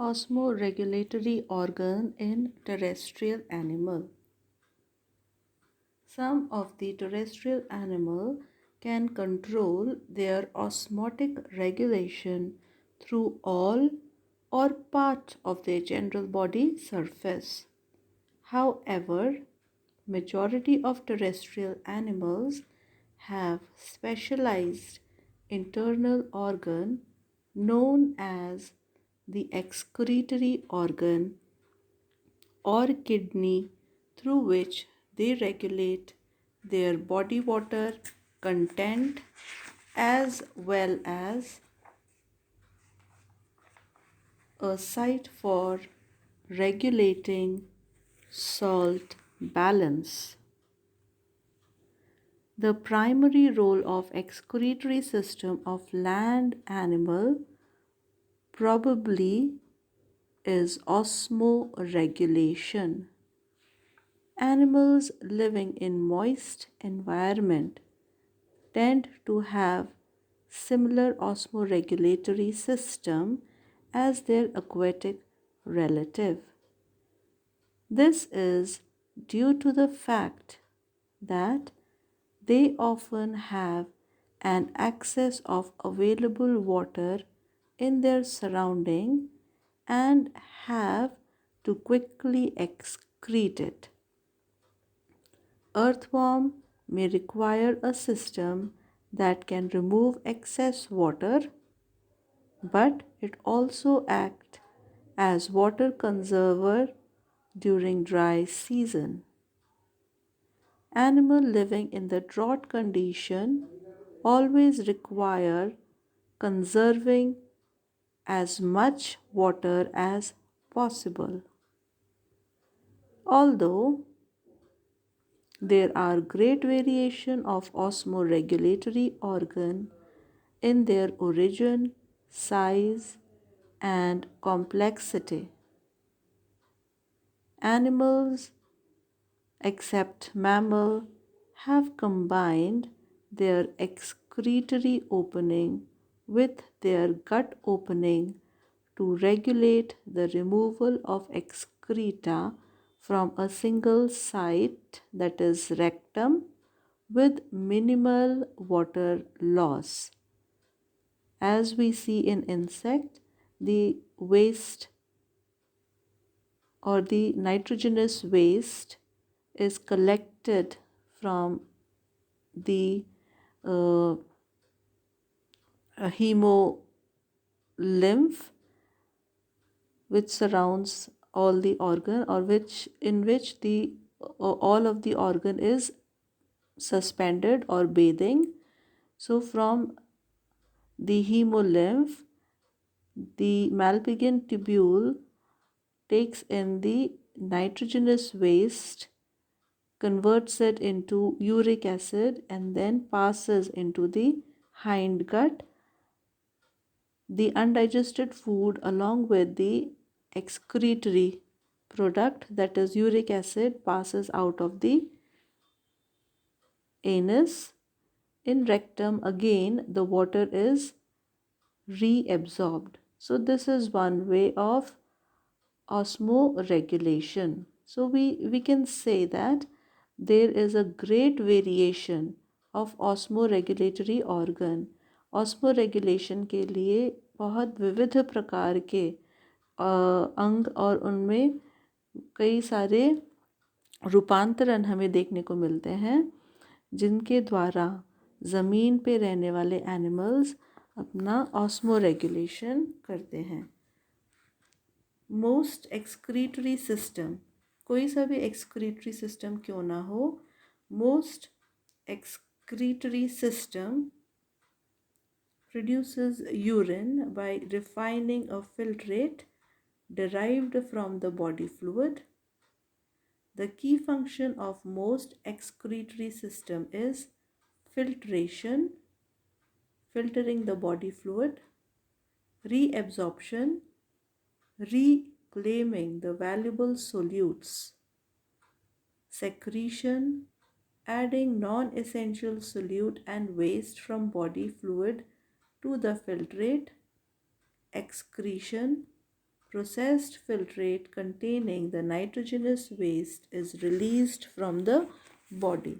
Osmoregulatory organ in terrestrial animal. Some of the terrestrial animal can control their osmotic regulation through all or part of their general body surface. However, majority of terrestrial animals have specialized internal organ known as the excretory organ or kidney through which they regulate their body water content as well as a site for regulating salt balance. The primary role of excretory system of land animal probably is osmoregulation. Animals living in moist environment tend to have similar osmoregulatory system as their aquatic relative. This is due to the fact that they often have an excess of available water in their surrounding and have to quickly excrete it. Earthworm may require a system that can remove excess water, but it also acts as water conserver during dry season. Animal living in the drought condition always require conserving as much water as possible. Although there are great variation of osmoregulatory organ in their origin, size, and complexity. Animals, except mammal, have combined their excretory opening with their gut opening to regulate the removal of excreta from a single site, that is rectum, with minimal water loss. As we see in insect, the waste or the nitrogenous waste is collected from the uh, hemolymph, which surrounds all the organ, or which in which the all of the organ is suspended or bathing. So from the hemolymph, the Malpighian tubule takes in the nitrogenous waste, converts it into uric acid, and then passes into the hindgut. The undigested food along with the excretory product, that is uric acid, passes out of the anus. In rectum again the water is reabsorbed. So this is one way of osmoregulation. So we can say that there is a great variation of osmoregulatory organ. osmoregulation के लिए बहुत विविध प्रकार के अंग और उनमें कई सारे रूपांतरण हमें देखने को मिलते हैं, जिनके द्वारा ज़मीन पे रहने वाले एनिमल्स अपना osmoregulation करते हैं. मोस्ट एक्सक्रीटरी सिस्टम, कोई सा भी एक्सक्रीटरी सिस्टम क्यों ना हो, most excretory system produces urine by refining a filtrate derived from the body fluid. The key function of most excretory system is filtration, filtering the body fluid, reabsorption, reclaiming the valuable solutes, secretion, adding non-essential solute and waste from body fluid to the filtrate, excretion, processed filtrate containing the nitrogenous waste is released from the body.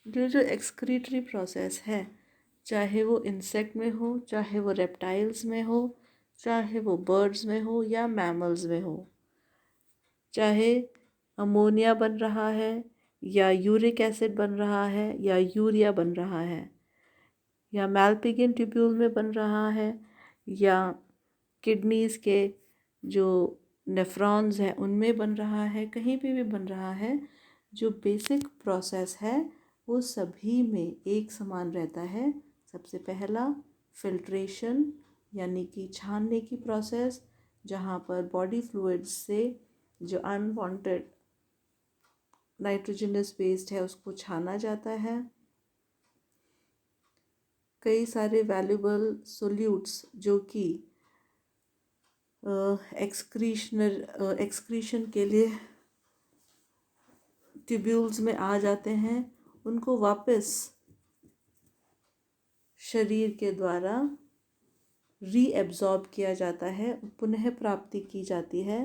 ये जो excretory process है, चाहे वो insect में हो, चाहे वो reptiles में हो, चाहे वो बर्ड्स में हो या मैमल्स में हो, चाहे अमोनिया बन रहा है या यूरिक एसिड बन रहा है या यूरिया बन रहा है या मैल्पिगियन ट्यूब्यूल में बन रहा है या किडनीज़ के जो नेफ्रॉन्स हैं उनमें बन रहा है, कहीं भी बन रहा है, जो बेसिक प्रोसेस है वो सभी में एक समान रहता है। सबसे पहला फिल्ट्रेशन यानी कि छानने की प्रोसेस, जहाँ पर बॉडी फ्लूइड्स से जो अनवांटेड नाइट्रोजनस वेस्ट है उसको छाना जाता है। कई सारे वैल्यूबल सोल्यूट्स जो कि एक्सक्रीशन के लिए ट्यूब्यूल्स में आ जाते हैं, उनको वापस शरीर के द्वारा रीएब्जॉर्ब किया जाता है, पुनः प्राप्ति की जाती है।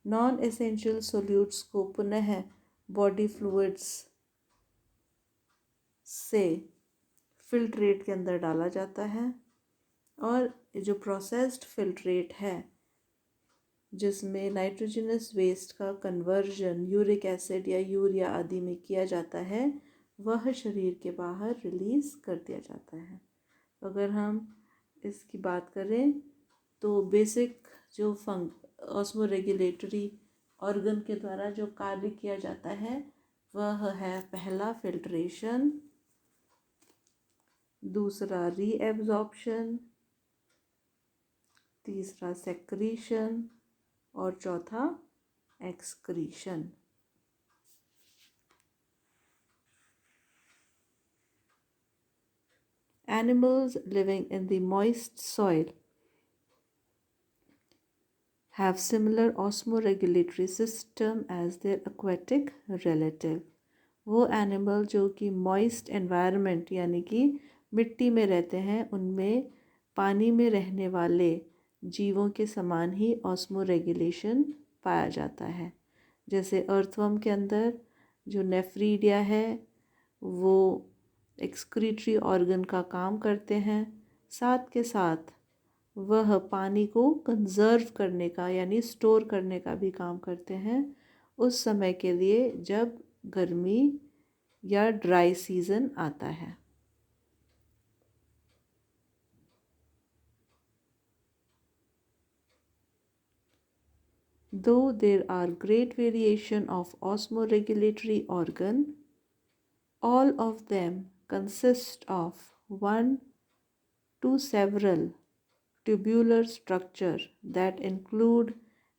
नॉन एसेंशियल सोल्यूट्स को पुनः बॉडी फ्लूइड्स से फिल्ट्रेट के अंदर डाला जाता है। और जो प्रोसेस्ड फिल्ट्रेट है जिसमें नाइट्रोजनस वेस्ट का कन्वर्जन यूरिक एसिड या यूरिया आदि में किया जाता है, वह शरीर के बाहर रिलीज़ कर दिया जाता है। अगर हम इसकी बात करें तो बेसिक जो ऑस्मोरेगुलेटरी ऑर्गन के द्वारा जो कार्य किया जाता है वह है पहला फिल्ट्रेशन, दूसरा रीएब्जॉर्प्शन, तीसरा सेक्रीशन और चौथा excretion. Animals living in the moist soil have similar osmoregulatory system as their aquatic relative. वो एनिमल जो कि मॉइस्ट एनवायरनमेंट यानी कि मिट्टी में रहते हैं, उनमें पानी में रहने वाले जीवों के समान ही ऑस्मोरेगुलेशन पाया जाता है। जैसे अर्थवर्म के अंदर जो नेफ्रीडिया है वो एक्सक्रीटरी ऑर्गन का काम करते हैं, साथ के साथ वह पानी को कंजर्व करने का यानी स्टोर करने का भी काम करते हैं उस समय के लिए जब गर्मी या ड्राई सीज़न आता है। Though there are great variation of osmoregulatory organ, all of them consist of one to several tubular structure that include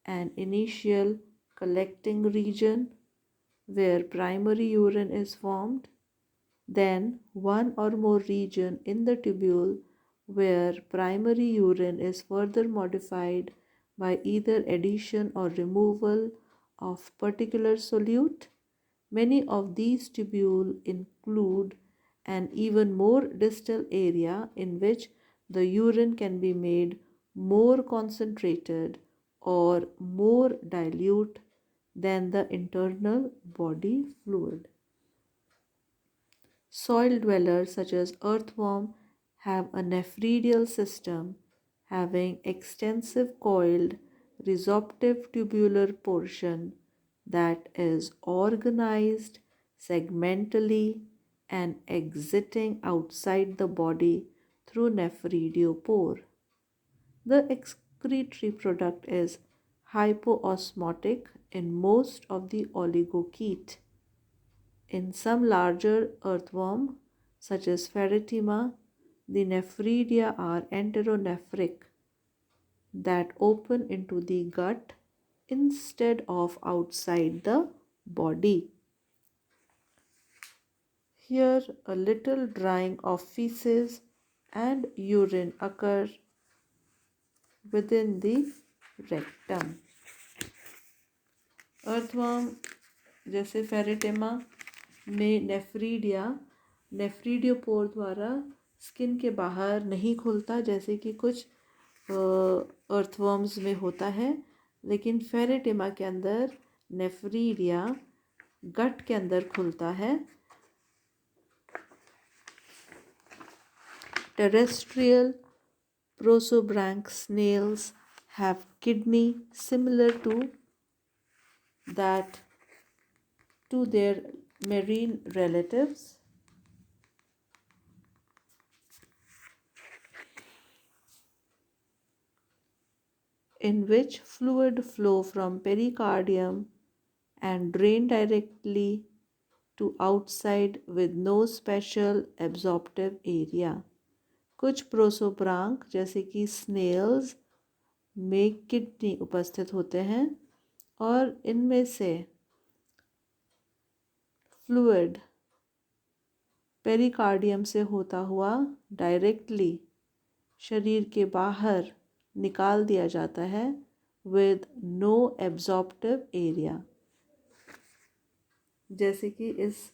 an initial collecting region where primary urine is formed, then one or more region in the tubule where primary urine is further modified by either addition or removal of particular solute. Many of these tubules include an even more distal area in which the urine can be made more concentrated or more dilute than the internal body fluid. Soil dwellers such as earthworm have a nephridial system having extensive coiled resorptive tubular portion that is organized segmentally and exiting outside the body through nephridiopore. The excretory product is hypoosmotic in most of the oligochaete. In some larger earthworm, such as Ferretima, the nephridia are enteronephric that open into the gut instead of outside the body. Here, a little drying of feces and urine occur within the rectum. Earthworm जैसे फेरेटेमा में नेफ्रीडियोपोर द्वारा skin के बाहर नहीं खुलता, जैसे कि कुछ अर्थवर्म्स में होता है, लेकिन फेरेटिमा के अंदर नेफ्रीडिया गट के अंदर खुलता है। Terrestrial prosobranch snails have kidney similar that to their marine relatives, in which fluid flow from pericardium and drain directly to outside with no special absorptive area. कुछ प्रोसोब्रांक जैसे कि स्नेल्स में किडनी उपस्थित होते हैं और इनमें से फ्लूइड पेरिकार्डियम से होता हुआ डायरेक्टली शरीर के बाहर निकाल दिया जाता है विद नो एब्जॉर्प्टिव एरिया। जैसे कि इस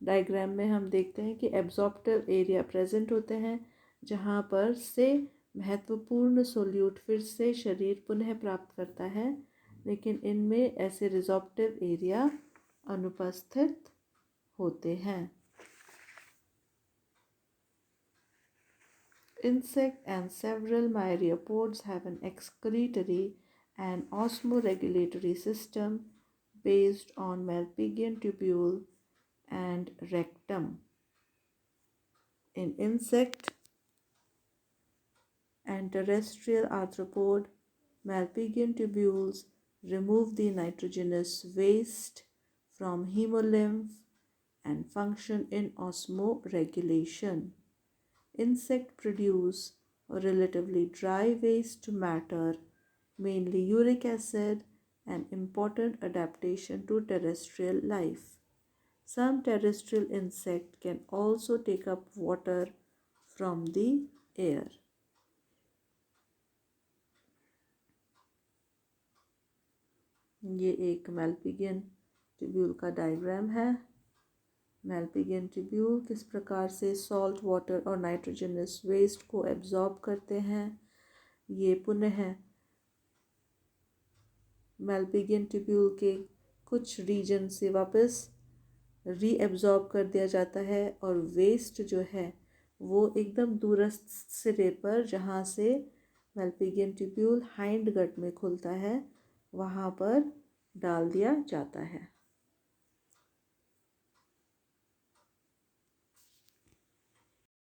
डायग्राम में हम देखते हैं कि एब्जॉर्प्टिव एरिया प्रेजेंट होते हैं, जहाँ पर से महत्वपूर्ण सोल्यूट फिर से शरीर पुनः प्राप्त करता है, लेकिन इनमें ऐसे रिजॉर्प्टिव एरिया अनुपस्थित होते हैं। Insect and several myriapods have an excretory and osmoregulatory system based on Malpighian tubule and rectum. In insect and terrestrial arthropod, Malpighian tubules remove the nitrogenous waste from hemolymph and function in osmoregulation. Insect produce a relatively dry waste matter, mainly uric acid, an important adaptation to terrestrial life. Some terrestrial insects can also take up water from the air. ये एक मैल्पिगियन tubule का diagram है। मैल्पिगियन tubule किस प्रकार से salt water और nitrogenous waste को absorb करते हैं। ये पुनः मैल्पिगियन ट्यूब्यूल के कुछ रीजन से वापस रीएब्जॉर्ब कर दिया जाता है और वेस्ट जो है वो एकदम दूरस्थ सिरे पर, जहाँ से मैल्पिगियन ट्यूब्यूल हाइंड गट में खुलता है, वहाँ पर डाल दिया जाता है।